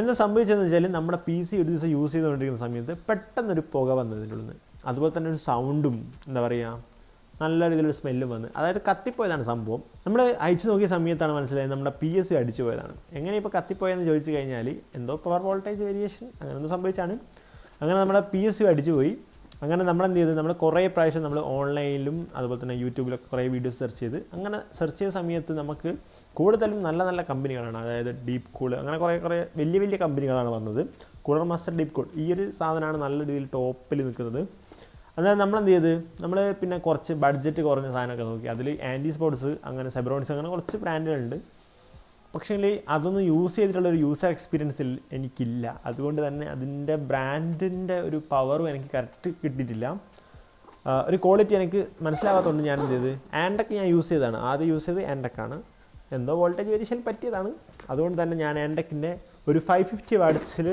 എന്താ സംഭവിച്ചതെന്ന് വെച്ചാൽ നമ്മുടെ പി സി ഒരു ദിവസം യൂസ് ചെയ്തുകൊണ്ടിരിക്കുന്ന സമയത്ത് പെട്ടെന്നൊരു പുക വന്നതിൻ്റെ ഉള്ളിൽ നിന്ന്, അതുപോലെ തന്നെ ഒരു സൗണ്ടും എന്താ പറയുക നല്ല രീതിയിലൊരു സ്മെല്ലും വന്ന്, അതായത് കത്തിപ്പോയതാണ് സംഭവം. നമ്മൾ അയച്ചു നോക്കിയ സമയത്താണ് മനസ്സിലായത് നമ്മുടെ പി എസ് യു അടിച്ചു പോയതാണ്. എങ്ങനെ ഇപ്പോൾ കത്തിപ്പോയെന്ന് ചോദിച്ചു കഴിഞ്ഞാൽ എന്തോ പവർ വോൾട്ടേജ് വേരിയേഷൻ അങ്ങനെ ഒന്നും സംഭവിച്ചാണ്. അങ്ങനെ നമ്മുടെ പി എസ് യു അടിച്ചു പോയി. അങ്ങനെ നമ്മളെന്ത് ചെയ്ത്, നമ്മൾ കുറേ പ്രാവശ്യം നമ്മൾ ഓൺലൈനിലും അതുപോലെ തന്നെ യൂട്യൂബിലൊക്കെ കുറേ വീഡിയോസ് സെർച്ച് ചെയ്ത്, അങ്ങനെ സെർച്ച് ചെയ്ത സമയത്ത് നമുക്ക് കൂടുതലും നല്ല നല്ല കമ്പനികളാണ്, അതായത് ഡീപ്പ് കൂൾ അങ്ങനെ കുറേ വലിയ വലിയ കമ്പനികളാണ് വന്നത്. കൂളർ മാസ്റ്റർ ഡീപ്പ് കൂൾ ഈ ഒരു സാധനമാണ് നല്ല രീതിയിൽ ടോപ്പിൽ നിൽക്കുന്നത്. അതായത് നമ്മളെന്ത് ചെയ്ത്, നമ്മൾ പിന്നെ കുറച്ച് ബഡ്ജറ്റ് കുറഞ്ഞ സാധനമൊക്കെ നോക്കി. അതിൽ ആൻറ്റി സ്പോർട്സ് അങ്ങനെ സെബ്രോണിക്സ് അങ്ങനെ കുറച്ച് ബ്രാൻഡുകളുണ്ട്. പക്ഷേ അതൊന്നും യൂസ് ചെയ്തിട്ടുള്ളൊരു യൂസർ എക്സ്പീരിയൻസിൽ എനിക്കില്ല. അതുകൊണ്ട് തന്നെ അതിൻ്റെ ബ്രാൻഡിൻ്റെ ഒരു പവറും എനിക്ക് കറക്റ്റ് കിട്ടിയിട്ടില്ല. ഒരു ക്വാളിറ്റി എനിക്ക് മനസ്സിലാകാത്തതുകൊണ്ട് ഞാൻ എന്ത് ചെയ്ത്, ആൻഡക്ക് ഞാൻ യൂസ് ചെയ്തതാണ്. ആദ്യം യൂസ് ചെയ്ത് ആൻഡക്കാണ്. എന്തോ വോൾട്ടേജ് വേരിയേഷൻ പറ്റിയതാണ്. അതുകൊണ്ട് തന്നെ ഞാൻ ആൻഡക്കിൻ്റെ ഒരു 550 വാട്ട്സിൽ